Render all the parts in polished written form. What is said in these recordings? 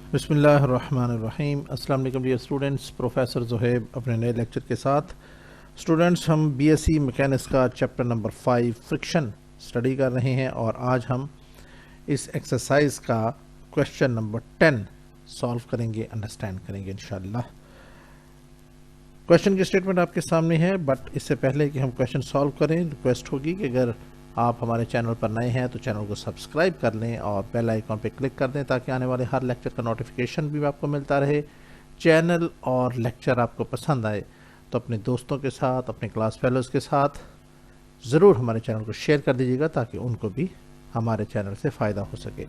बिस्मिल्लाहिर्रहमानिर्रहीम। अस्सलाम वालेकुम डियर स्टूडेंट्स, प्रोफेसर ज़ुहैब अपने नए लेक्चर के साथ। स्टूडेंट्स, हम बीएससी मैकेनिक्स का चैप्टर नंबर 5 फ्रिक्शन स्टडी कर रहे हैं और आज हम इस एक्सरसाइज का क्वेश्चन नंबर 10 सॉल्व करेंगे, अंडरस्टैंड करेंगे इंशाल्लाह। क्वेश्चन की स्टेटमेंट आपके सामने है, बट इससे पहले कि हम क्वेश्चन सॉल्व करें, रिक्वेस्ट होगी कि अगर आप हमारे चैनल पर नए हैं तो चैनल को सब्सक्राइब कर लें और बेल आइकॉन पर क्लिक कर दें ताकि आने वाले हर लेक्चर का नोटिफिकेशन भी आपको मिलता रहे। चैनल और लेक्चर आपको पसंद आए तो अपने दोस्तों के साथ, अपने क्लास फेलोज़ के साथ ज़रूर हमारे चैनल को शेयर कर दीजिएगा ताकि उनको भी हमारे चैनल से फ़ायदा हो सके।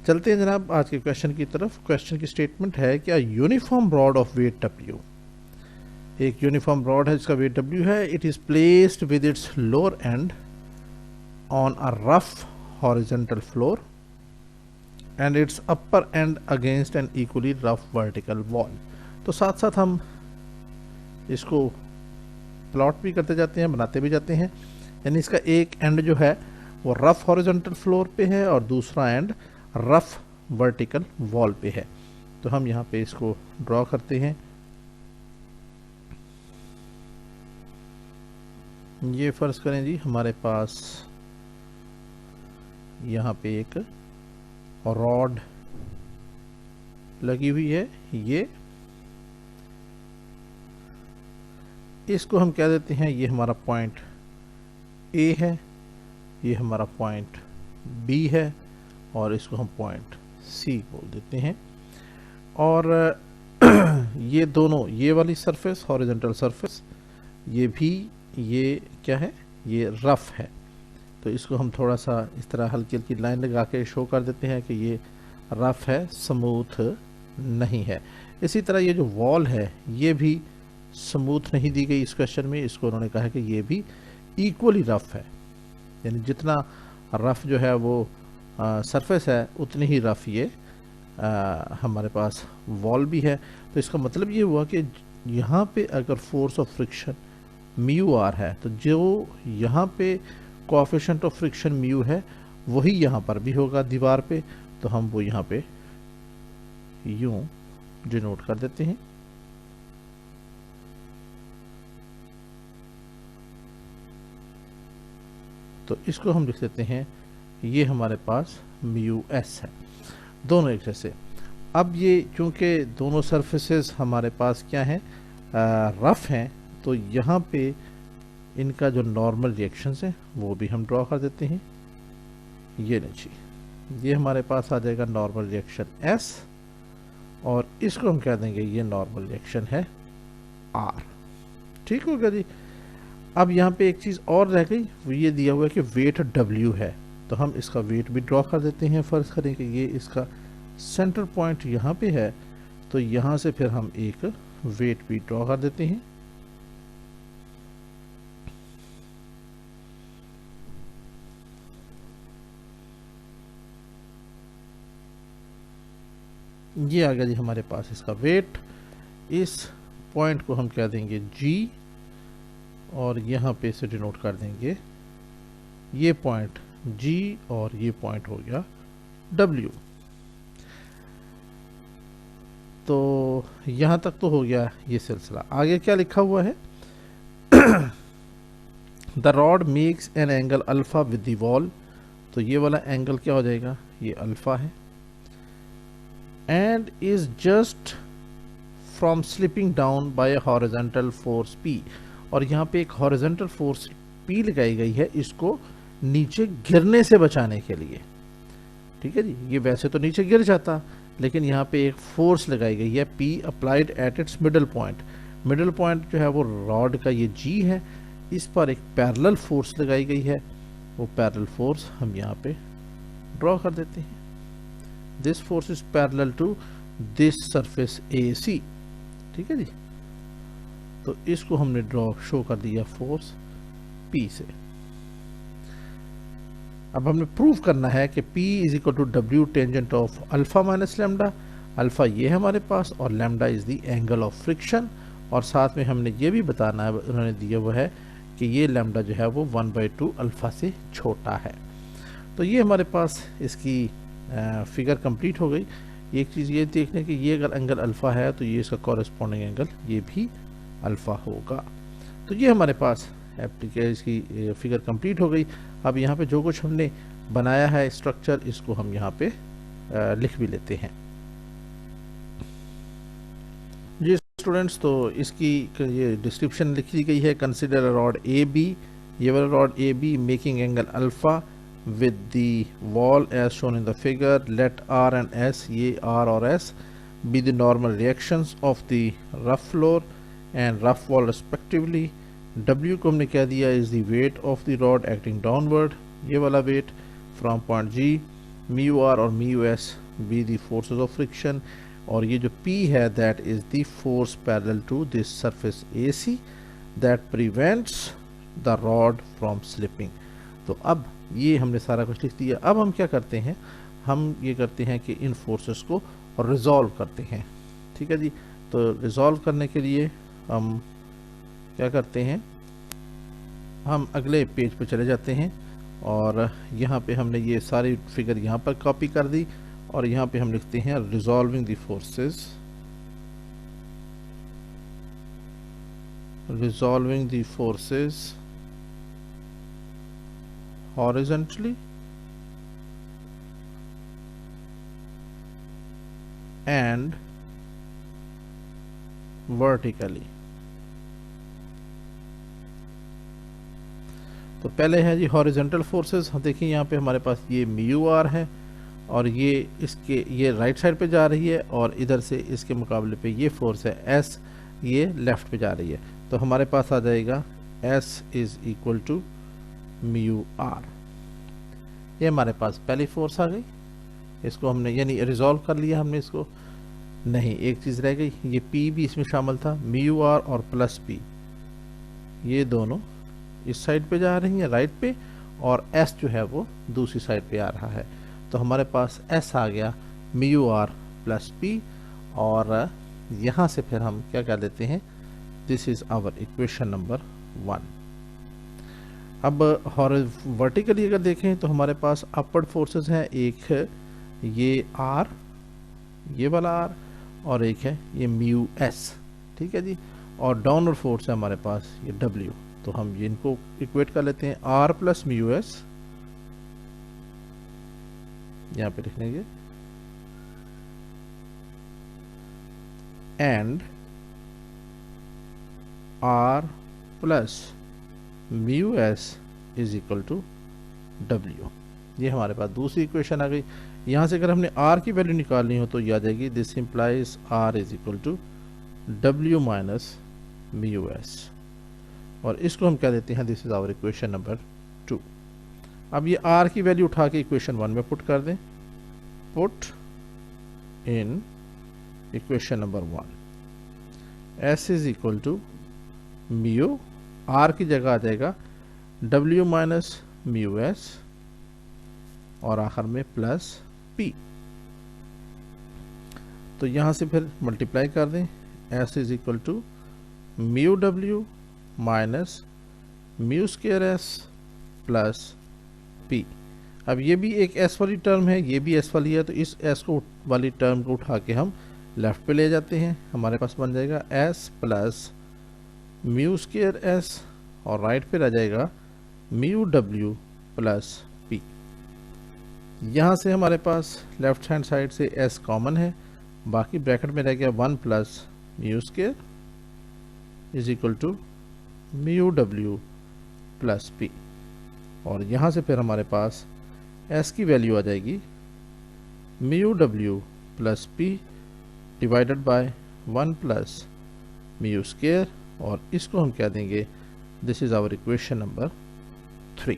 चलते हैं जनाब आज के क्वेश्चन की तरफ। क्वेश्चन की स्टेटमेंट है कि uniform rod of weight W, एक यूनिफॉर्म रॉड है जिसका वेट डब्ल्यू है। It is placed with its lower end on a rough horizontal floor and its upper end against an equally rough vertical wall। तो साथ साथ हम इसको plot भी करते जाते हैं, बनाते भी जाते हैं। यानी इसका एक एंड जो है वो रफ हॉरिजॉन्टल फ्लोर पे है और दूसरा एंड रफ वर्टिकल वॉल पे है। तो हम यहाँ पे इसको ड्रॉ करते हैं। ये फर्ज करें जी हमारे पास यहाँ पे एक रॉड लगी हुई है। ये इसको हम क्या देते हैं, ये हमारा पॉइंट ए है, ये हमारा पॉइंट बी है और इसको हम पॉइंट सी बोल देते हैं। और ये दोनों, ये वाली सरफेस हॉरिजॉन्टल सरफेस, ये भी, ये क्या है, ये रफ है। तो इसको हम थोड़ा सा इस तरह हल्की हल्की लाइन लगा के शो कर देते हैं कि ये रफ है, स्मूथ नहीं है। इसी तरह ये जो वॉल है ये भी स्मूथ नहीं दी गई इस क्वेश्चन में। इसको उन्होंने कहा कि ये भी इक्वली रफ है, यानी जितना रफ जो है वो सरफेस है उतनी ही रफ ये हमारे पास वॉल भी है। तो इसका मतलब ये हुआ कि यहाँ पे अगर force of friction mu R है तो जो यहाँ पे कोएफिशिएंट ऑफ फ्रिक्शन म्यू है वही यहाँ पर भी होगा दीवार पे। तो हम वो यहाँ पे यूं डिनोट कर देते हैं। तो इसको हम लिख देते हैं, ये हमारे पास म्यू एस है, दोनों एक जैसे। अब ये चूंकि दोनों सरफेसेस हमारे पास क्या हैं, रफ हैं, तो यहाँ पे इनका जो नॉर्मल रिएक्शंस हैं वो भी हम ड्रॉ कर देते हैं। ये नीचे ये हमारे पास आ जाएगा नॉर्मल रिएक्शन एस और इसको हम कह देंगे ये नॉर्मल रिएक्शन है आर। ठीक हो गया जी। अब यहाँ पे एक चीज़ और रह गई, ये दिया हुआ है कि वेट डब्ल्यू है, तो हम इसका वेट भी ड्रॉ कर देते हैं। फर्ज करें कि ये इसका सेंटर पॉइंट यहाँ पे है, तो यहाँ से फिर हम एक वेट भी ड्रॉ कर देते हैं। ये आ गया जी हमारे पास इसका वेट। इस पॉइंट को हम क्या देंगे G और यहाँ पे से डिनोट कर देंगे ये पॉइंट G और ये पॉइंट हो गया W। तो यहाँ तक तो हो गया ये सिलसिला। आगे क्या लिखा हुआ है, the rod makes an angle alpha with the wall. तो ये वाला एंगल क्या हो जाएगा, ये अल्फा है। and is just from slipping down by a horizontal force P। और यहाँ पे एक horizontal force P लगाई गई है इसको नीचे गिरने से बचाने के लिए। ठीक है जी, ये वैसे तो नीचे गिर जाता, लेकिन यहाँ पे एक फोर्स लगाई गई है P applied at its middle point. Middle point जो है वो रॉड का ये G है, इस पर एक पैरेलल फोर्स लगाई गई है। वो पैरेलल फोर्स हम यहाँ पे ड्रॉ कर देते हैं। This force is parallel to this surface AC। ठीक है जी, तो इसको हमने ड्रॉ शो कर दिया फोर्स P से। अब हमने प्रूव करना है कि P is equal to W tangent of alpha minus lambda. Alpha ये है हमारे पास और lambda is the angle of friction. और साथ में हमने ये भी बताना है, उन्होंने दिया हुआ है कि ये लैम्डा जो है वो 1/2 अल्फा से छोटा है। तो ये हमारे पास इसकी फिगर कंप्लीट हो गई। एक चीज़ ये देखने कि ये अगर एंगल अल्फ़ा है तो ये इसका कॉरेस्पॉन्डिंग एंगल ये भी अल्फ़ा होगा। तो ये हमारे पास एप्लीकेशन इसकी फिगर कंप्लीट हो गई। अब यहाँ पे जो कुछ हमने बनाया है स्ट्रक्चर, इसको हम यहाँ पे लिख भी लेते हैं। जी स्टूडेंट्स, तो इसकी ये डिस्क्रिप्शन लिखी गई है। Consider a rod A B, ये वाला rod A B making angle alpha with the wall as shown in the figure. Let R and S, ये R और S be the normal reactions of the rough floor and rough wall respectively. W को हमने क्या दिया is the weight of the rod acting downward, ये वाला weight from point G. mu R और mu S be the forces of friction, और ये जो P है that is the force parallel to this surface AC that prevents the rod from slipping. तो अब ये हमने सारा कुछ लिख दिया। अब हम क्या करते हैं, हम ये करते हैं कि इन फोर्सेस को रिजॉल्व करते हैं। ठीक है जी, तो रिजॉल्व करने के लिए हम क्या करते हैं, हम अगले पेज पे चले जाते हैं और यहाँ पे हमने ये सारी फिगर यहाँ पर कॉपी कर दी और यहाँ पे हम लिखते हैं resolving the forces, resolving the forces horizontally and vertically। तो पहले है जी हॉरिजेंटल फोर्सेस। देखिए यहाँ पे हमारे पास ये म्यू आर है और ये इसके ये राइट साइड पे जा रही है और इधर से इसके मुकाबले पे ये फोर्स है एस, ये लेफ्ट पे जा रही है। तो हमारे पास आ जाएगा S is equal to mu R. ये हमारे पास पहली फोर्स आ गई, इसको हमने यानी रिजॉल्व कर लिया हमने इसको। नहीं, एक चीज़ रह गई, ये P भी इसमें शामिल था, म्यू आर और प्लस P, ये दोनों इस साइड पे जा रही हैं राइट पे, और S जो है वो दूसरी साइड पे आ रहा है। तो हमारे पास S आ गया म्यू आर प्लस P, और यहाँ से फिर हम क्या कर देते हैं, this is our equation number 1। अब वर्टिकली अगर देखें तो हमारे पास अपवर्ड फोर्सेस हैं, एक ये R, ये वाला R, और एक है ये म्यू S। ठीक है जी, और डाउनवर्ड फोर्स है हमारे पास ये W। तो हम ये इनको इक्वेट कर लेते हैं, R प्लस म्यू S यहाँ पे लिख लेंगे, and R plus mu S is equal to W. ये हमारे पास दूसरी इक्वेशन आ गई। यहाँ से अगर हमने आर की वैल्यू निकालनी हो तो ये आ जाएगी, this implies R is equal to W minus mu S, और इसको हम क्या देते हैं, this is our equation number 2। अब ये आर की वैल्यू उठा के इक्वेशन 1 में पुट कर दें, put in equation number 1, S is equal to mu, R की जगह आ जाएगा W माइनस म्यू एस, और आखिर में प्लस P। तो यहाँ से फिर मल्टीप्लाई कर दें, S is equal to mu W minus mu square S plus P। अब ये भी एक S वाली टर्म है, ये भी S वाली है, तो इस S को वाली टर्म को उठा के हम लेफ्ट पे ले जाते हैं। हमारे पास बन जाएगा S plus mu square S, और राइट पे रह जाएगा म्यू W प्लस P। यहाँ से हमारे पास लेफ्ट हैंड साइड से S कॉमन है, बाकी ब्रैकेट में रह गया 1 plus mu square is equal to mu W plus P, और यहाँ से फिर हमारे पास S की वैल्यू आ जाएगी mu W plus P divided by 1 plus mu square, और इसको हम क्या देंगे, this is our equation number 3।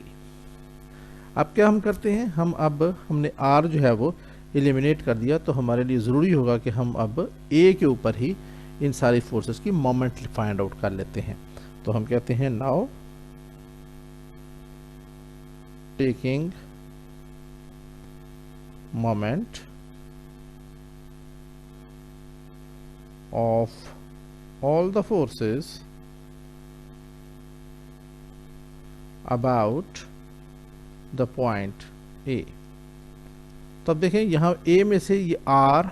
अब क्या हम करते हैं, हम अब हमने R जो है वो एलिमिनेट कर दिया, तो हमारे लिए ज़रूरी होगा कि हम अब A के ऊपर ही इन सारी फोर्सेस की मोमेंट फाइंड आउट कर लेते हैं। तो हम कहते हैं now taking moment of all the forces about the point A। तो अब देखें यहाँ A में से ये R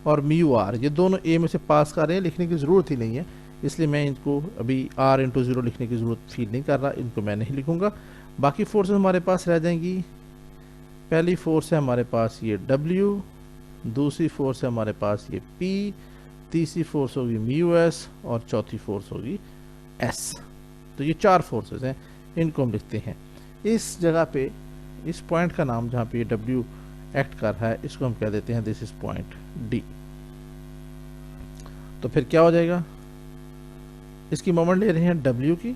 और म्यू आर, ये दोनों ए में से पास कर रहे हैं, लिखने की ज़रूरत ही नहीं है, इसलिए मैं इनको अभी आर इंटू ज़ीरो लिखने की ज़रूरत फील नहीं कर रहा, इनको मैं नहीं लिखूँगा। बाकी फोर्सेस हमारे पास रह जाएंगी। पहली फोर्स है हमारे पास ये W, दूसरी फोर्स है हमारे पास ये P, तीसरी फोर्स होगी म्यू एस और चौथी फोर्स होगी S। तो ये 4 फोर्सेस हैं, इनको हम लिखते हैं। इस जगह पे इस पॉइंट का नाम जहाँ पे ये W एक्ट कर रहा है, इसको हम कह देते हैं दिस इज पॉइंट D। तो फिर क्या हो जाएगा, इसकी मोमेंट ले रहे हैं W की,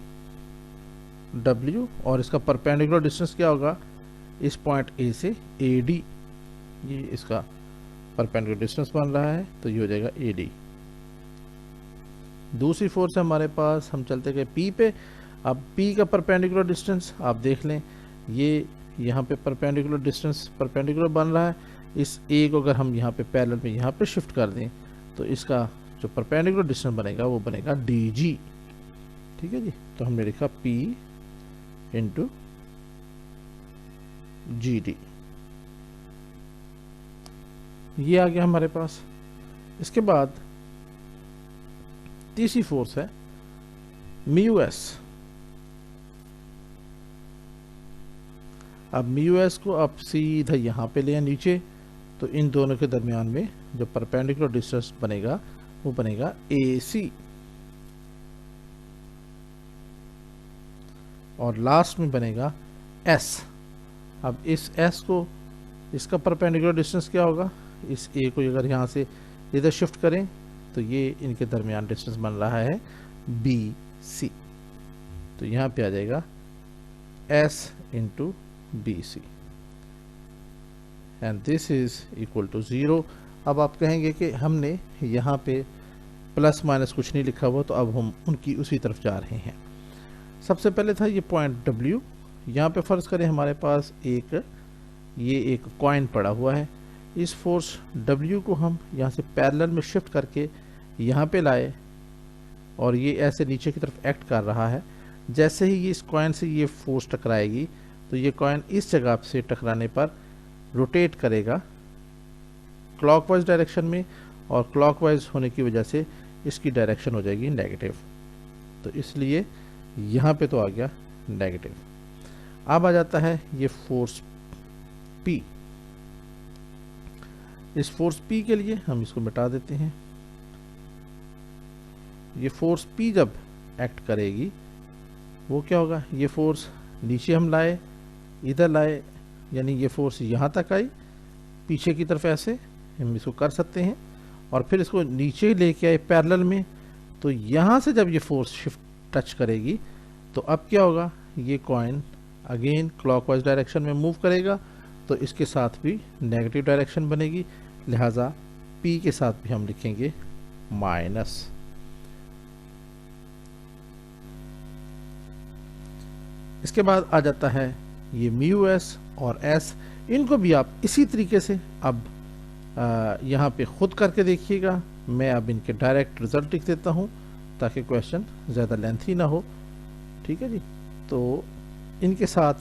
W, और इसका परपेंडिकुलर डिस्टेंस क्या होगा इस पॉइंट A से AD, ये इसका परपेंडिकुलर डिस्टेंस बन रहा है, तो ये हो जाएगा AD। दूसरी फोर्स है हमारे पास, हम चलते गए P पे। अब P का परपेंडिकुलर डिस्टेंस आप देख लें, ये यहाँ पे परपेंडिकुलर डिस्टेंस परपेंडिकुलर बन रहा है। इस A को अगर हम यहाँ पे पैरेलल में यहाँ पे शिफ्ट कर दें तो इसका जो परपेंडिकुलर डिस्टेंस बनेगा वो बनेगा DG। ठीक है जी, तो हमने लिखा P इंटू GD, ये आ गया हमारे पास। इसके बाद तीसरी फोर्स है म्यू एस। अब म्यू एस को आप सीधा यहाँ पे ले नीचे, तो इन दोनों के दरमियान में जो परपेंडिकुलर डिस्टेंस बनेगा वो बनेगा AC, और लास्ट में बनेगा S। अब इस S को, इसका परपेंडिकुलर डिस्टेंस क्या होगा, इस A को अगर यहाँ से इधर शिफ्ट करें तो ये इनके दरमियान डिस्टेंस बन रहा है BC। तो यहाँ पे आ जाएगा S into BC and this is equal to 0। अब आप कहेंगे कि हमने यहाँ पे प्लस माइनस कुछ नहीं लिखा हुआ, तो अब हम उनकी उसी तरफ जा रहे हैं। सबसे पहले था ये पॉइंट W, यहाँ पे फ़र्ज़ करें हमारे पास ये एक कॉइन पड़ा हुआ है। इस फोर्स W को हम यहाँ से पैरेलल में शिफ्ट करके यहाँ पे लाए, और ये ऐसे नीचे की तरफ एक्ट कर रहा है। जैसे ही ये इस कॉइन से ये फोर्स टकराएगी तो ये कॉइन इस जगह से टकराने पर रोटेट करेगा क्लॉकवाइज डायरेक्शन में, और क्लॉकवाइज होने की वजह से इसकी डायरेक्शन हो जाएगी नेगेटिव। तो इसलिए यहाँ पे तो आ गया नेगेटिव। अब आ जाता है ये फोर्स P। इस फोर्स P के लिए हम इसको मिटा देते हैं। ये फोर्स P जब एक्ट करेगी वो क्या होगा, ये फोर्स नीचे हम लाए, इधर लाए, यानी ये फोर्स यहाँ तक आई, पीछे की तरफ ऐसे हम इसको कर सकते हैं, और फिर इसको नीचे लेके आए पैरेलल में। तो यहाँ से जब ये फोर्स शिफ्ट टच करेगी तो अब क्या होगा, ये कॉइन अगेन क्लॉकवाइज डायरेक्शन में मूव करेगा, तो इसके साथ भी नेगेटिव डायरेक्शन बनेगी, लिहाजा P के साथ भी हम लिखेंगे माइनस। इसके बाद आ जाता है ये म्यू एस और एस, इनको भी आप इसी तरीके से अब यहाँ पे खुद करके देखिएगा। मैं अब इनके डायरेक्ट रिजल्ट लिख देता हूँ ताकि क्वेश्चन ज़्यादा लेंथी ना हो। ठीक है जी, तो इनके साथ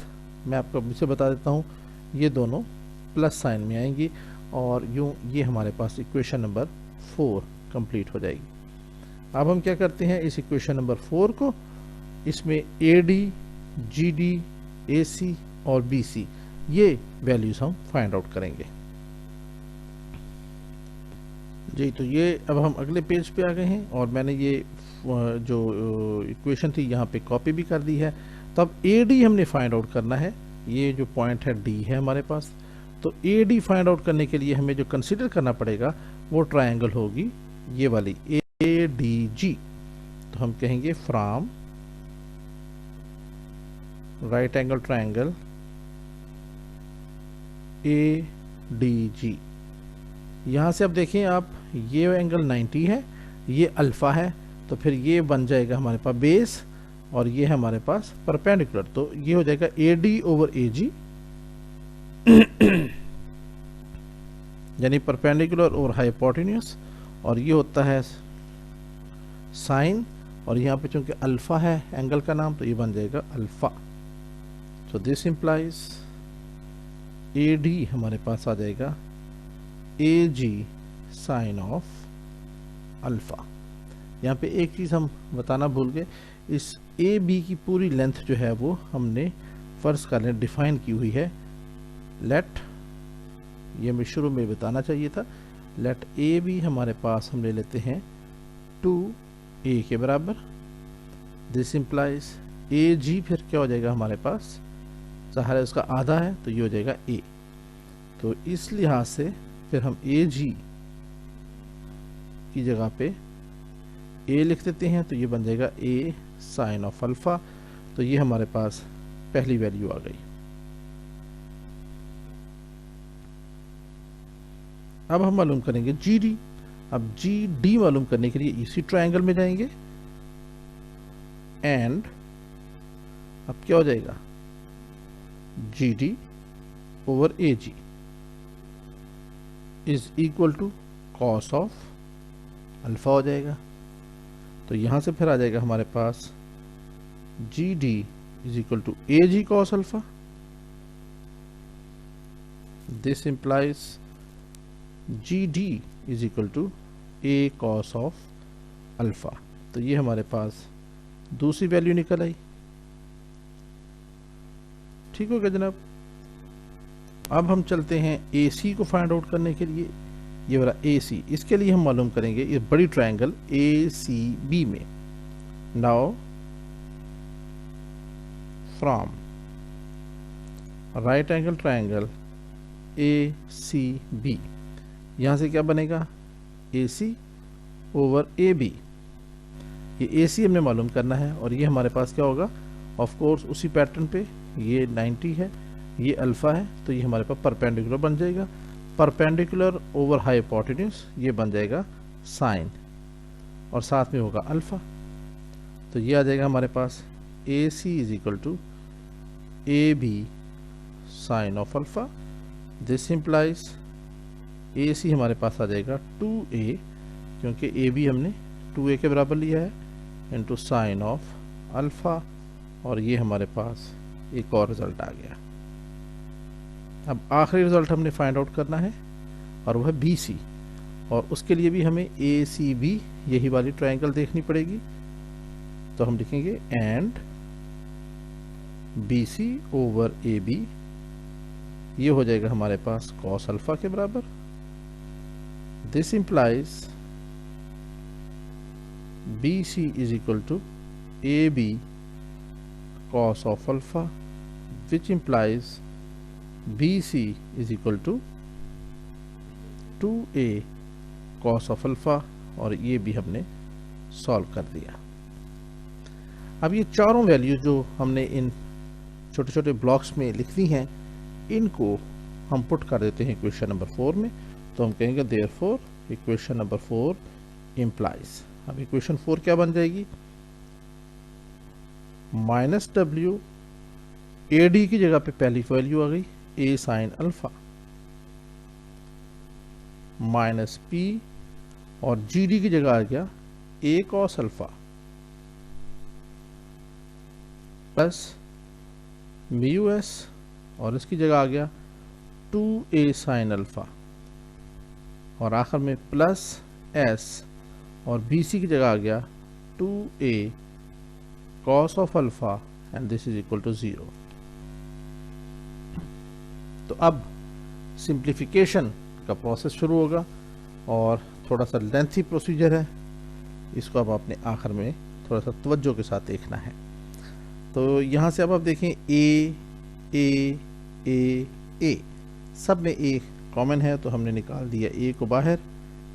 मैं आपको अभी से बता देता हूँ, ये दोनों प्लस साइन में आएंगी, और यूँ ये हमारे पास इक्वेशन नंबर 4 कंप्लीट हो जाएगी। अब हम क्या करते हैं, इस इक्वेशन नंबर 4 को, इसमें AD, GD, AC और BC ये वैल्यूज हम फाइंड आउट करेंगे जी। तो ये अब हम अगले पेज पे आ गए हैं, और मैंने ये जो इक्वेशन थी यहाँ पे कॉपी भी कर दी है। तो अब AD हमने फाइंड आउट करना है, ये जो पॉइंट है D है हमारे पास। तो AD फाइंड आउट करने के लिए हमें जो कंसीडर करना पड़ेगा वो ट्रायंगल होगी ये वाली ADG। तो हम कहेंगे from right angle triangle ADG। यहाँ से अब देखें आप, ये एंगल 90 है, ये अल्फ़ा है, तो फिर ये बन जाएगा हमारे पास बेस, और ये है हमारे पास परपेंडिकुलर, तो ये हो जाएगा AD ओवर AG यानी परपेंडिकुलर और हाइपोटेन्यूस, और ये होता है साइन, और यहाँ पे चूंकि अल्फ़ा है एंगल का नाम, तो ये बन जाएगा alpha. So this implies AD हमारे पास आ जाएगा AG साइन ऑफ अल्फ़ा। यहाँ पे एक चीज़ हम बताना भूल गए, इस ए बी की पूरी लेंथ जो है वो हमने फर्ज कर लें डिफाइन की हुई है। लेट, ये हमें शुरू में बताना चाहिए था, लेट ए बी हमारे पास हम ले लेते हैं 2a के बराबर। दिस इम्प्लाइज ए जी फिर क्या हो जाएगा हमारे पास, सहारा उसका आधा है तो ये हो जाएगा a। तो इस लिहाज से फिर हम ए जी की जगह पे a लिख देते हैं, तो ये बन जाएगा a साइन ऑफ अल्फ़ा। तो ये हमारे पास पहली वैल्यू आ गई। अब हम मालूम करेंगे जी डी। अब जी डी मालूम करने के लिए इसी ट्रायंगल में जाएंगे एंड अब क्या हो जाएगा, g d over a g is equal to cos of alpha हो जाएगा। तो यहां से फिर आ जाएगा हमारे पास g d is equal to a g cos alpha. This implies g d is equal to a cos of alpha. तो ये हमारे पास दूसरी वैल्यू निकल आई। ठीक हो गया जनाब। अब हम चलते हैं ए सी को फाइंड आउट करने के लिए। ये वाला ए सी, इसके लिए हम मालूम करेंगे ये बड़ी ट्रायंगल ए सी बी में। Now from right angle triangle A C B, यहाँ से क्या बनेगा, ए सी ओवर ए बी। ये ए सी हमने मालूम करना है और ये हमारे पास क्या होगा, ऑफ कोर्स उसी पैटर्न पे, ये 90 है, ये अल्फ़ा है, तो ये हमारे पास परपेंडिकुलर बन जाएगा। परपेंडिकुलर ओवर हाइपोटेन्यूज ये बन जाएगा साइन और साथ में होगा अल्फ़ा। तो ये आ जाएगा हमारे पास a c is equal to A b sine of alpha. This implies a c हमारे पास आ जाएगा 2a, क्योंकि ए बी हमने 2a के बराबर लिया है, इंटू साइन ऑफ अल्फ़ा। और ये हमारे पास एक और रिज़ल्ट आ गया। अब आखिरी रिज़ल्ट हमने फाइंड आउट करना है और वह है बी सी, और उसके लिए भी हमें ए सी बी यही वाली ट्रायंगल देखनी पड़ेगी। तो हम लिखेंगे and B C over A B, ये हो जाएगा हमारे पास कॉस अल्फ़ा के बराबर। This implies B C is equal to A B cos of alpha, which implies BC is equal to 2a cos of alpha, और ये भी हमने सॉल्व कर दिया। अब ये चारों वैल्यू जो हमने इन छोटे छोटे ब्लॉक्स में लिखनी हैं, इनको हम पुट कर देते हैं इक्वेशन नंबर 4 में। तो हम कहेंगे देयरफॉर इक्वेशन नंबर 4 इम्प्लाइज। अब इक्वेशन 4 क्या बन जाएगी, माइनस डब्ल्यू, ए डी की जगह पे पहली वैल्यू आ गई a sine alpha, minus p, और जी डी की जगह आ गया a cos alpha, plus mu S, और इसकी जगह आ गया 2a साइन अल्फा, और आखिर में प्लस एस, और बी सी की जगह आ गया 2a cos of alpha, and this is equal to 0। तो अब सिंप्लीफिकेशन का प्रोसेस शुरू होगा और थोड़ा सा लेंथी प्रोसीजर है, इसको अब आपने आखिर में थोड़ा सा तवज्जो के साथ देखना है। तो यहाँ से अब आप देखें ए ए ए ए, सब में ए कॉमन है, तो हमने निकाल दिया ए को बाहर।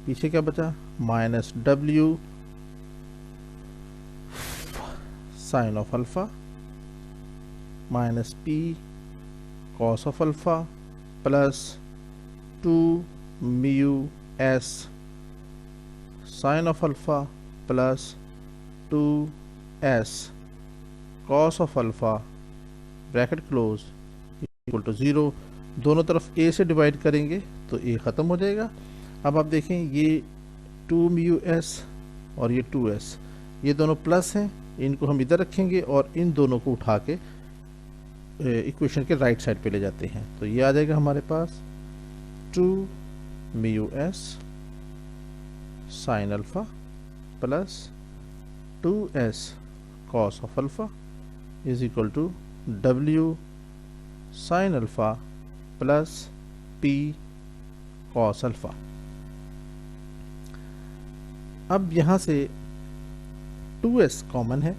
पीछे क्या बचा, minus W sine of alpha, minus P cos of alpha, plus 2 mu S sine of alpha, plus 2 S cos of alpha, bracket close, equal to 0। दोनों तरफ ए से डिवाइड करेंगे तो ए ख़त्म हो जाएगा। अब आप देखें ये 2 म्यू एस और ये 2s, ये दोनों प्लस हैं, इनको हम इधर रखेंगे और इन दोनों को उठा के इक्वेशन के राइट साइड पे ले जाते हैं। तो ये आ जाएगा हमारे पास 2 mu S sine alpha plus 2s cos of alpha is equal to w sine alpha plus p cos alpha. अब यहाँ से 2s कॉमन है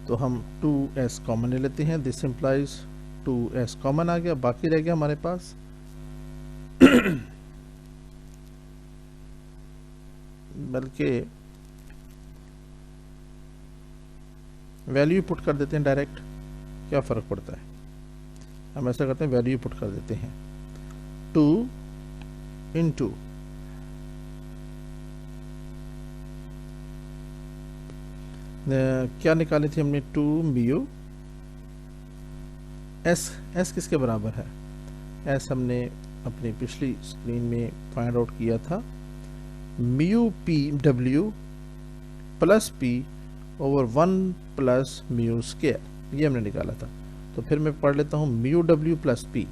तो हम 2s कॉमन ले लेते हैं। दिस इम्प्लाइज 2s कॉमन आ गया, बाकी रह गया हमारे पास बल्कि वैल्यू पुट कर देते हैं डायरेक्ट, क्या फ़र्क पड़ता है। हम ऐसा करते हैं, वैल्यू पुट कर देते हैं 2 इंटू क्या निकाली थी हमने, 2 म्यू एस किसके बराबर है, एस हमने अपनी पिछली स्क्रीन में फाइंड आउट किया था mu P W plus P over 1 plus mu square, ये हमने निकाला था। तो फिर मैं पढ़ लेता हूँ म्यू डब्ल्यू प्लस पी,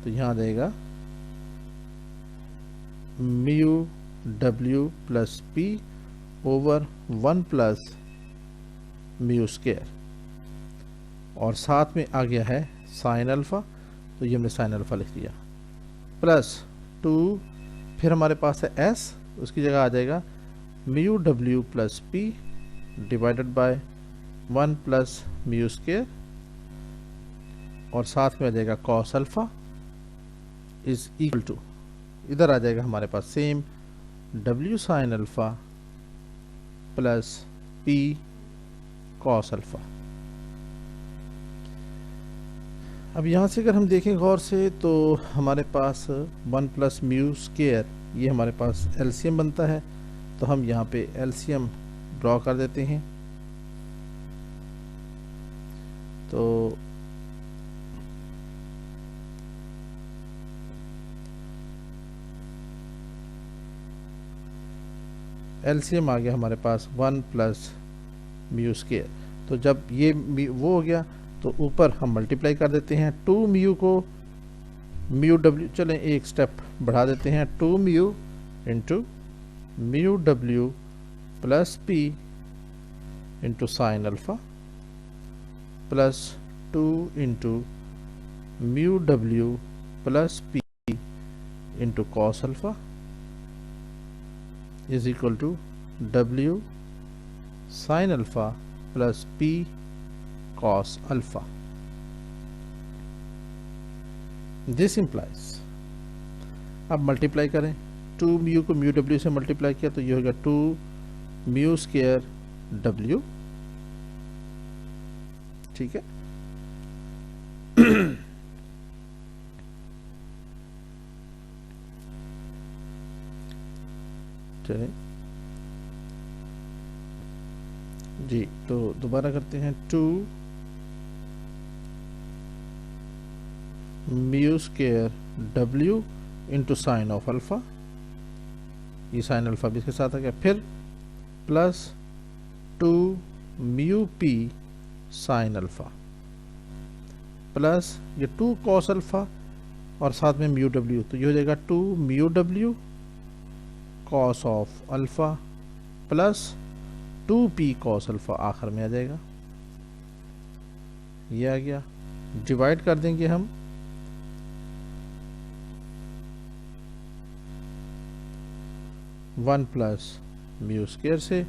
तो यहाँ आ जाएगा mu W plus P over 1 plus mu square, और साथ में आ गया है साइन अल्फ़ा, तो ये हमने साइन अल्फ़ा लिख दिया प्लस 2, फिर हमारे पास है एस, उसकी जगह आ जाएगा mu W plus p divided by 1 plus mu square, और साथ में आ जाएगा cos alpha is equal to, इधर आ जाएगा हमारे पास same w sine alpha plus p cos alpha. अब यहाँ से अगर हम देखें गौर से तो हमारे पास 1 प्लस म्यू स्क्वायर, ये हमारे पास एलसीएम बनता है, तो हम यहाँ पे एलसीएम ड्रॉ कर देते हैं। तो एलसीएम आ गया हमारे पास 1 प्लस म्यू स्क्वायर, तो जब ये वो हो गया तो ऊपर हम मल्टीप्लाई कर देते हैं 2 म्यू को म्यू डब्ल्यू, चलें एक स्टेप बढ़ा देते हैं 2 mu into mu W plus P into sine alpha plus 2 into mu W plus P into cos alpha is equal to w sine alpha plus p cos alpha. This implies, अब multiply करें, 2 mu को mu W से multiply किया तो ये होगा 2 mu square w, ठीक है। चलिए जी, तो दोबारा करते हैं 2 mu square w into sine of alpha, ये साइन अल्फ़ा भी इसके साथ आ गया, फिर plus 2 mu P sign alpha plus ये 2 कॉस अल्फ़ा और साथ में म्यू डब्ल्यू, तो ये हो जाएगा 2 mu W cos of alpha plus 2p cos alpha आखिर में आ जाएगा, ये आ गया। डिवाइड कर देंगे हम 1 प्लस म्यू स्क्वायर से,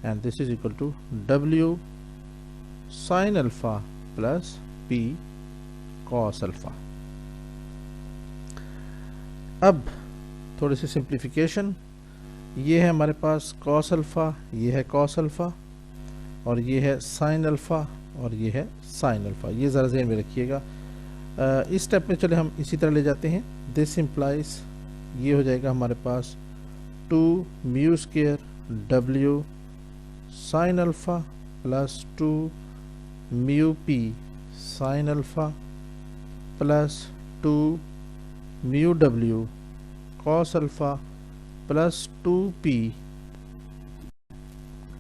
and this is equal to w sine alpha plus p cos alpha. अब थोड़ी सी सिंप्लीफिकेशन, ये है हमारे पास कॉस अल्फ़ा, ये है कॉस अल्फ़ा, और ये है साइन अल्फ़ा, और ये है साइन अल्फ़ा, ये ज़रा ज़हन में रखिएगा। इस स्टेप में चले हम इसी तरह ले जाते हैं। दिस इम्प्लाइज, ये हो जाएगा हमारे पास 2 mu square w sine alpha plus 2 mu p sine alpha plus 2 mu w cos alpha plus 2p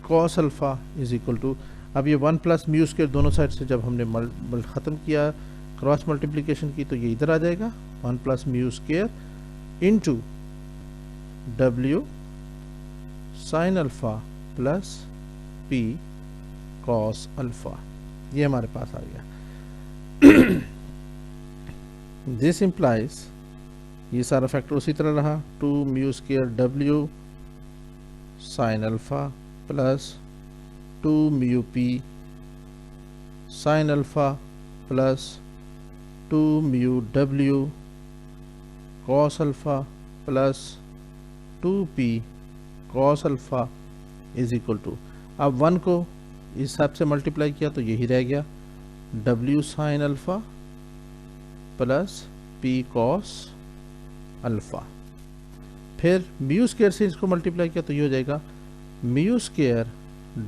cos alpha is equal to, अब ये 1 प्लस म्यू स्क्वायर दोनों साइड से जब हमने ख़त्म किया, क्रॉस मल्टीप्लिकेशन की, तो ये इधर आ जाएगा 1 plus mu square into w sign alpha plus P cos alpha, ये हमारे पास आ गया। दिस इंप्लाइज, ये सारा फैक्टर उसी तरह रहा, 2 mu square W sine alpha plus 2 mu P sine alpha plus 2 mu W cos alpha plus 2p cos alpha is equal to, अब 1 को इस हिसाब से मल्टीप्लाई किया तो यही रह गया w sign alpha plus p cos alpha. फिर म्यू स्क्वायर से इसको मल्टीप्लाई किया तो ये हो जाएगा mu square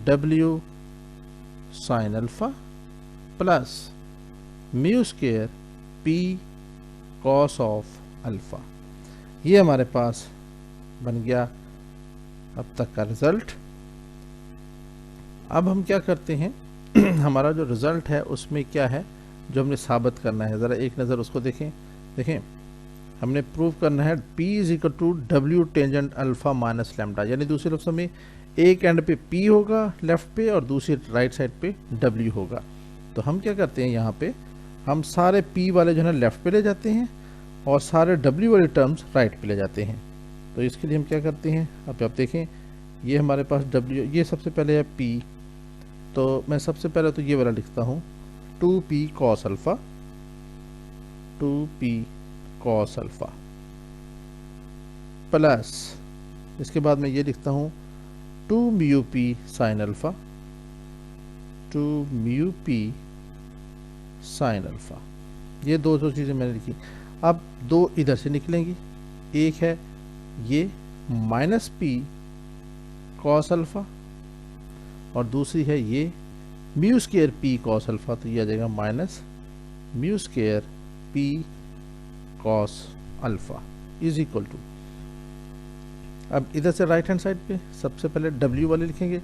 w sign alpha plus mu square p cos of alpha. ये हमारे पास बन गया अब तक का रिजल्ट। अब हम क्या करते हैं, हमारा जो रिजल्ट है उसमें क्या है जो हमने साबित करना है, ज़रा एक नज़र उसको देखें। हमने प्रूव करना है P is equal to W tangent alpha minus lambda, यानी दूसरे लफ्ज़ों में एक एंड पे P होगा लेफ्ट पे और दूसरी राइट साइड पे W होगा। तो हम क्या करते हैं, यहाँ पे हम सारे P वाले जो है लेफ्ट पे ले जाते हैं और सारे W वाले टर्म्स राइट पे ले जाते हैं। तो इसके लिए हम क्या करते हैं, अब आप देखें ये हमारे पास W, ये सबसे पहले है P, तो मैं सबसे पहले तो ये वाला लिखता हूँ 2p cos alpha, 2p cos alpha plus इसके बाद मैं ये लिखता हूँ 2 mu p sine alpha, 2 mu p sine alpha. ये दो चीज़ें मैंने लिखी। अब दो इधर से निकलेंगी, एक है ये माइनस p cos अल्फ़ा और दूसरी है ये mu square p cos alpha, तो ये आ जाएगा minus mu square p cos alpha is equal to, अब इधर से राइट हैंड साइड पे सबसे पहले w वाले लिखेंगे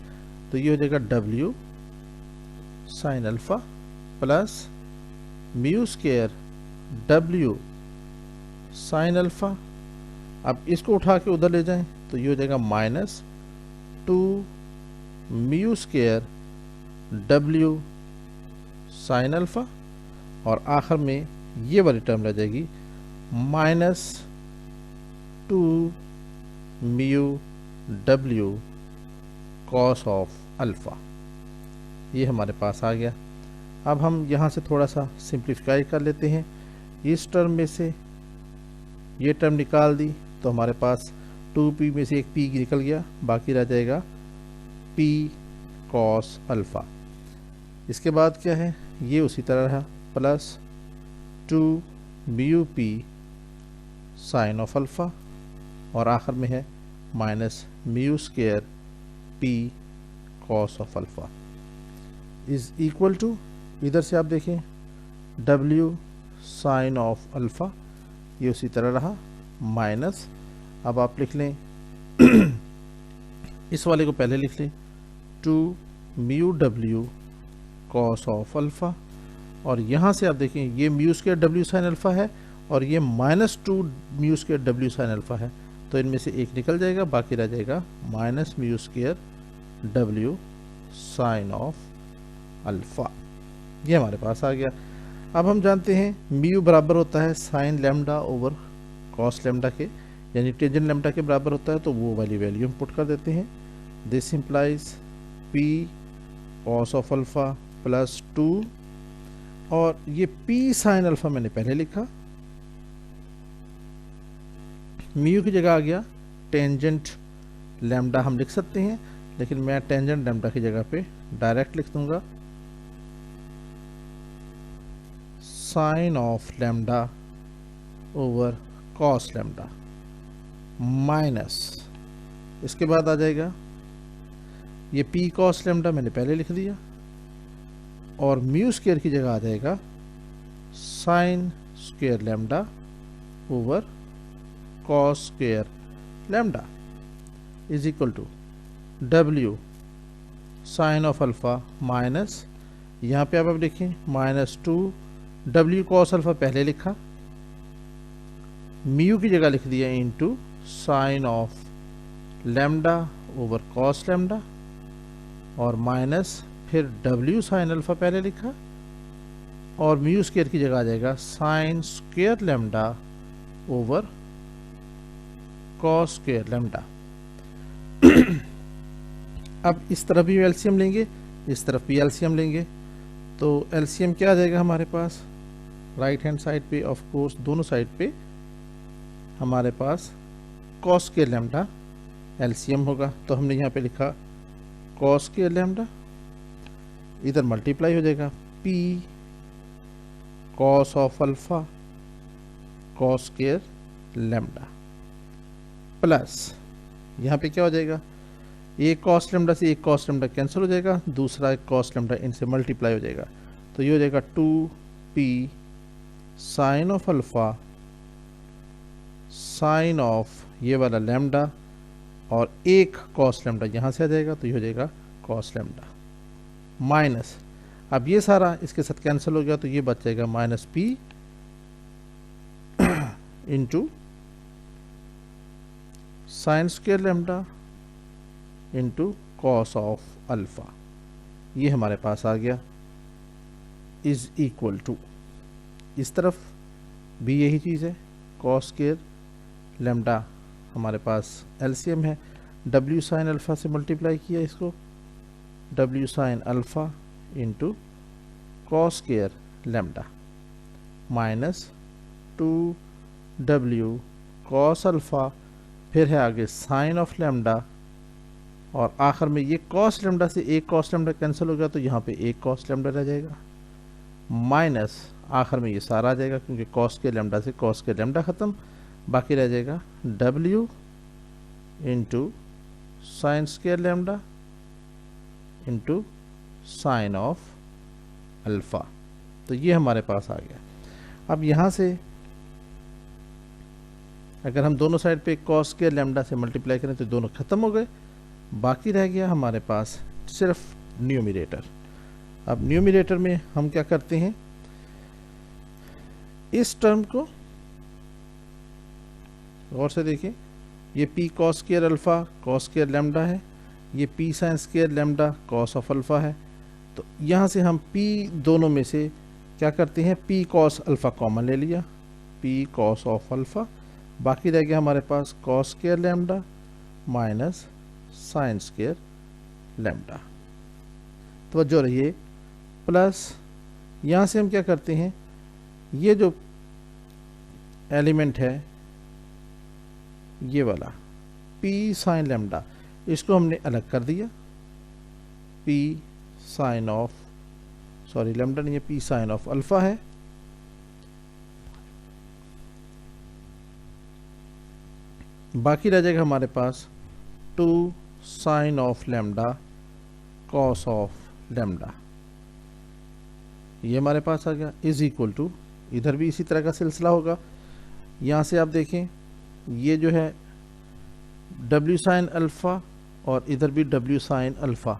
तो ये हो जाएगा w sine alpha plus mu square w sine alpha. अब इसको उठा के उधर ले जाएं तो ये हो जाएगा minus 2 mu square w sine alpha और आखिर में ये वाली टर्म रह जाएगी minus 2 mu w cos of alpha. ये हमारे पास आ गया। अब हम यहाँ से थोड़ा सा सिंप्लीफाई कर लेते हैं, इस टर्म में से ये टर्म निकाल दी तो हमारे पास 2p में से एक p निकल गया, बाकी रह जाएगा p कॉस अल्फ़ा। इसके बाद क्या है, ये उसी तरह रहा plus 2 mu p sine of alpha और आखिर में है minus mu square p cos of alpha is equal to, इधर से आप देखें w साइन ऑफ अल्फ़ा, ये उसी तरह रहा माइनस, अब आप लिख लें इस वाले को पहले लिख लें 2 mu w cos of alpha और यहाँ से आप देखें ये mu square w sine alpha है और ये minus 2 mu square w sine alpha है, तो इनमें से एक निकल जाएगा, बाकी रह जाएगा minus mu square w sine of alpha. ये हमारे पास आ गया। अब हम जानते हैं म्यू बराबर होता है sign lambda over cos lambda के, यानी टेंजेंट लैम्डा के बराबर होता है, तो वो वाली वैल्यू हम पुट कर देते हैं। This implies p cos of alpha plus 2 और ये p साइन अल्फ़ा मैंने पहले लिखा, म्यू की जगह आ गया टेंजेंट लैम्डा हम लिख सकते हैं, लेकिन मैं टेंजेंट लैम्डा की जगह पे डायरेक्ट लिख दूंगा sine of lambda over cos lambda minus, इसके बाद आ जाएगा ये p कॉस लैम्डा मैंने पहले लिख दिया और म्यू स्क्वायर की जगह आ जाएगा sine square lambda over cos square lambda is equal to w sine of alpha minus, यहाँ पे आप देखें माइनस 2 w कॉस अल्फ़ा पहले लिखा, म्यू की जगह लिख दिया into sine of lambda over cos lambda और माइनस फिर W साइन अल्फा पहले लिखा और म्यू स्क्वायर की जगह आ जाएगा sine square lambda over cos square lambda. अब इस तरफ भी एलसीएम लेंगे, इस तरफ भी एलसीएम लेंगे, तो एलसीएम क्या आ जाएगा हमारे पास राइट हैंड साइड पे, ऑफ कोर्स दोनों साइड पे हमारे पास कॉस स्क्वायर लैम्डा एलसीएम होगा। तो हमने यहाँ पे लिखा कॉस स्क्वायर लैम्डा, इधर मल्टीप्लाई हो जाएगा P cos of alpha cos square lambda plus यहाँ पे क्या हो जाएगा, एक कॉस लैम्डा से एक कॉस लैम्डा कैंसिल हो जाएगा, दूसरा एक कॉस लैम्डा इनसे मल्टीप्लाई हो जाएगा, तो ये हो जाएगा 2p sine of alpha sine of ये वाला लैम्डा और एक कॉस लैम्डा यहाँ से आ जाएगा, तो ये हो जाएगा कॉस लैम्डा माइनस, अब ये सारा इसके साथ कैंसिल हो गया, तो ये बच जाएगा minus p into sine square lambda into cos of alpha, ये हमारे पास आ गया इज इक्वल टू, इस तरफ भी यही चीज़ है, कॉस स्क्वायर लैम्डा हमारे पास एलसीएम है, W साइन अल्फा से मल्टीप्लाई किया इसको, W sine alpha into cos square lambda minus 2W cos alpha, फिर है आगे साइन ऑफ लैम्डा और आखिर में ये कॉस लैम्डा से एक कॉस लैम्डा कैंसिल हो गया, तो यहाँ पे एक कॉस लैम्डा रह जाएगा माइनस आखिर में ये सारा आ जाएगा क्योंकि कॉस के लैम्डा से कॉस के लैम्डा ख़त्म, बाकी रह जाएगा W into sign square lambda into sine of alpha, तो ये हमारे पास आ गया। अब यहाँ से अगर हम दोनों साइड पे कॉस स्क्वायर लैम्डा से मल्टीप्लाई करें तो दोनों ख़त्म हो गए, बाकी रह गया हमारे पास सिर्फ न्यूमरेटर। अब न्यूमरेटर में हम क्या करते हैं, इस टर्म को गौर से देखिए, ये P cos square alpha cos square lambda है, ये P sign square lambda cos of alpha है, तो यहाँ से हम P दोनों में से क्या करते हैं, P कॉस अल्फ़ा कॉमन ले लिया, P कॉस ऑफ अल्फ़ा, बाकी रह गया हमारे पास cos square lambda minus sine square lambda, तो जो रहिए प्लस यहाँ से हम क्या करते हैं, ये जो एलिमेंट है ये वाला P साइन लैम्डा, इसको हमने अलग कर दिया, P sine of sorry lambda नहीं है, P साइन ऑफ अल्फ़ा है, बाकी रह जाएगा हमारे पास 2 sine of lambda cos of lambda, ये हमारे पास आ गया इज इक्वल टू, इधर भी इसी तरह का सिलसिला होगा, यहाँ से आप देखें ये जो है W साइन अल्फ़ा और इधर भी W साइन अल्फ़ा,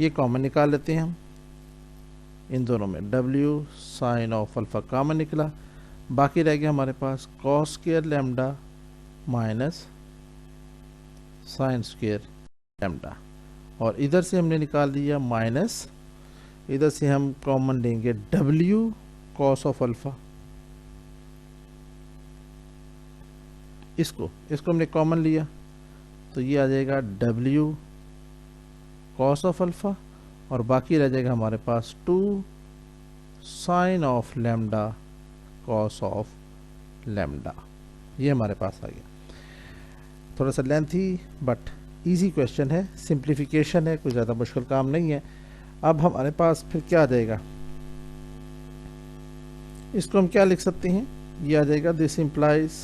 ये कॉमन निकाल लेते हैं हम, इन दोनों में W sine of alpha common निकला, बाकी रह गया हमारे पास cos square lambda minus sine square lambda, और इधर से हमने निकाल दिया माइनस, इधर से हम कॉमन लेंगे W कॉस ऑफ अल्फ़ा, इसको हमने कॉमन लिया, तो ये आ जाएगा W कॉस ऑफ अल्फ़ा और बाकी रह जाएगा हमारे पास 2 sine of lambda cos of lambda, ये हमारे पास आ गया। थोड़ा सा लेंथी बट इजी क्वेश्चन है, सिंप्लीफिकेशन है, कोई ज़्यादा मुश्किल काम नहीं है। अब हमारे पास फिर क्या आ जाएगा, इसको हम क्या लिख सकते हैं, ये आ जाएगा this implies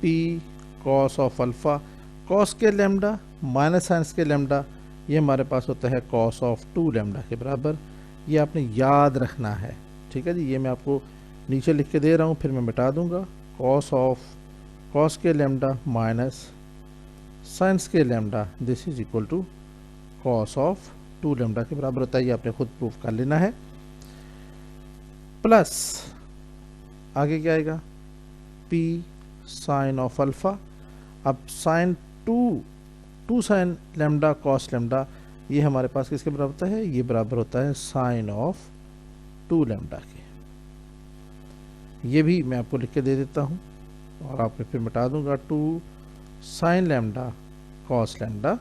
P cos of alpha cos के लैम्डा माइनस साइंस के लैम्डा, ये हमारे पास होता है कॉस ऑफ 2 लैम्डा के बराबर, ये आपने याद रखना है, ठीक है जी। ये मैं आपको नीचे लिख के दे रहा हूँ, फिर मैं मिटा दूंगा, कॉस ऑफ कॉस के लैम्डा माइनस साइंस के lambda this is equal to cos of 2 lambda के बराबर होता है, ये आपने खुद प्रूफ कर लेना है। प्लस आगे क्या आएगा, P साइन ऑफ अल्फ़ा, अब sine 2 2 sine lambda cos lambda ये हमारे पास किसके बराबर होता है, ये बराबर होता है साइन ऑफ 2 लैम्डा के। ये भी मैं आपको लिख के दे देता हूँ और आपको फिर मिटा दूंगा। 2 साइन लैम्डा कॉस लैम्डा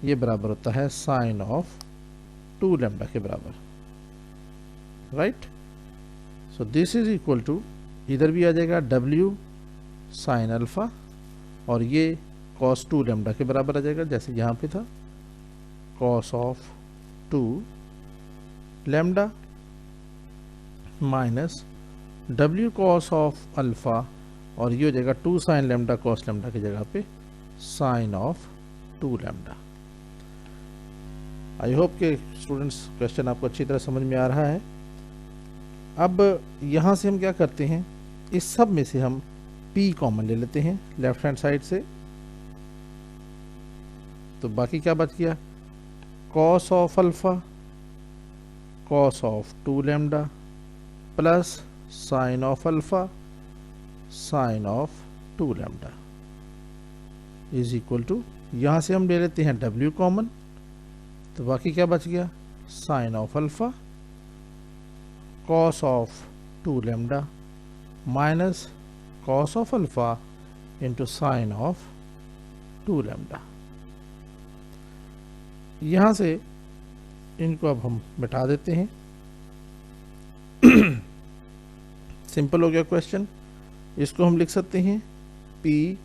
ये बराबर होता है साइन ऑफ 2 लैम्डा के बराबर, right. So this is equal to, इधर भी आ जाएगा W साइन अल्फा और ये कॉस 2 लैम्डा के बराबर आ जाएगा जैसे यहाँ पे था, cos of 2 lambda minus W cos of alpha और ये हो जाएगा 2 साइन लैम्डा कॉस लैम्डा की जगह पे sine of 2 lambda. I hope के स्टूडेंट्स क्वेश्चन आपको अच्छी तरह समझ में आ रहा है। अब यहाँ से हम क्या करते हैं, इस सब में से हम P कॉमन ले लेते हैं लेफ्ट हैंड साइड से, तो बाकी क्या बच गया, cos of alpha cos of 2 lambda plus sine of alpha sine of 2 lambda is equal to, यहाँ से हम ले लेते हैं W कॉमन, तो बाकी क्या बच गया, sine of alpha cos of 2 lambda minus cos of alpha into sine of 2 lambda. यहाँ से इनको अब हम मिटा देते हैं। सिंपल हो गया क्वेश्चन। इसको हम लिख सकते हैं P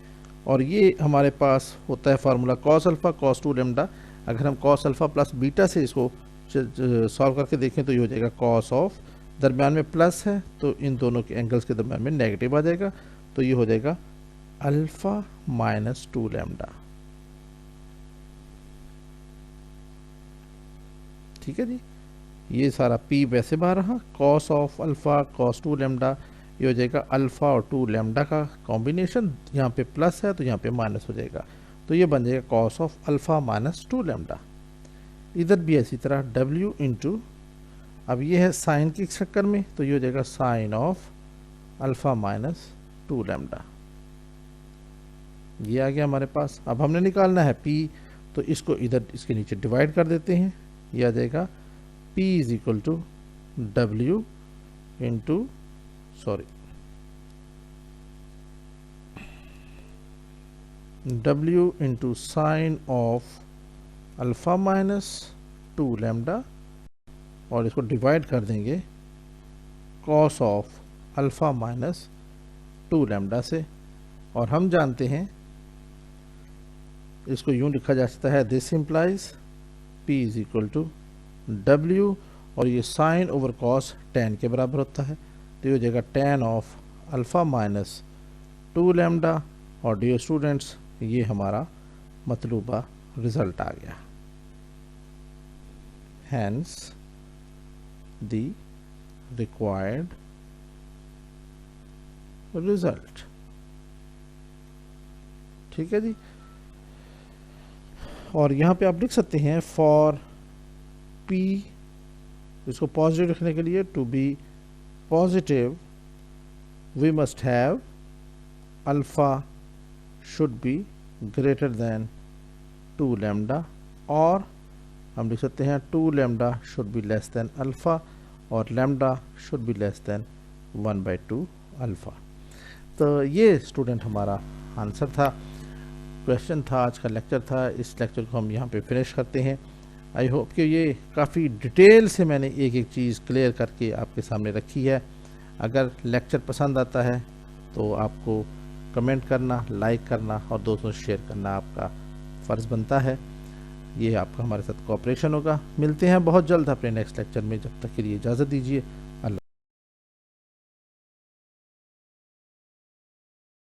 और ये हमारे पास होता है formula cos alpha cos 2 lambda. अगर हम कॉस अल्फा प्लस बीटा से इसको सॉल्व करके देखें तो ये हो जाएगा कॉस ऑफ, दरम्यान में प्लस है तो इन दोनों के एंगल्स के दरम्यान में नेगेटिव आ जाएगा, तो ये हो जाएगा अल्फा माइनस 2 लैम्डा। ठीक है जी, ये सारा P वैसे बाहर रहा, cos of alpha cos 2 lambda ये हो जाएगा अल्फा और 2 लैम्डा का कॉम्बिनेशन, यहाँ पे प्लस है तो यहाँ पे माइनस हो जाएगा, तो ये बन जाएगा cos of alpha minus 2 lambda. इधर भी इसी तरह W इंटू, अब ये है साइन के चक्कर में तो ये हो जाएगा sine of alpha minus 2 lambda, ये आ गया हमारे पास। अब हमने निकालना है P, तो इसको इधर इसके नीचे डिवाइड कर देते हैं, ये आ जाएगा P is equal to W into W into sine of alpha minus 2 lambda और इसको डिवाइड कर देंगे cos of alpha minus 2 lambda से, और हम जानते हैं इसको यूं लिखा जा सकता है, this implies P is equal to W और ये साइन ओवर कॉस tan के बराबर होता है, तो ये हो जाएगा tan of alpha minus 2 lambda. और डियर स्टूडेंट्स ये हमारा मतलूबा रिजल्ट आ गया, हैंस द रिक्वायर्ड रिजल्ट। ठीक है जी, और यहाँ पे आप लिख सकते हैं फॉर P, इसको पॉजिटिव रखने के लिए, to be positive we must have alpha should be greater than 2 lambda, और हम लिख सकते हैं 2 lambda should be less than alpha और lambda should be less than 1/2 alpha. तो ये स्टूडेंट हमारा आंसर था, क्वेश्चन था, आज का लेक्चर था। इस लेक्चर को हम यहाँ पे फिनिश करते हैं। आई होप कि ये काफ़ी डिटेल से मैंने एक एक चीज़ क्लियर करके आपके सामने रखी है। अगर लेक्चर पसंद आता है तो आपको कमेंट करना, लाइक करना और दोस्तों से शेयर करना आपका फ़र्ज़ बनता है। ये आपका हमारे साथ कोऑपरेशन होगा। मिलते हैं बहुत जल्द अपने नेक्स्ट लेक्चर में, जब तक के लिए इजाज़त दीजिए।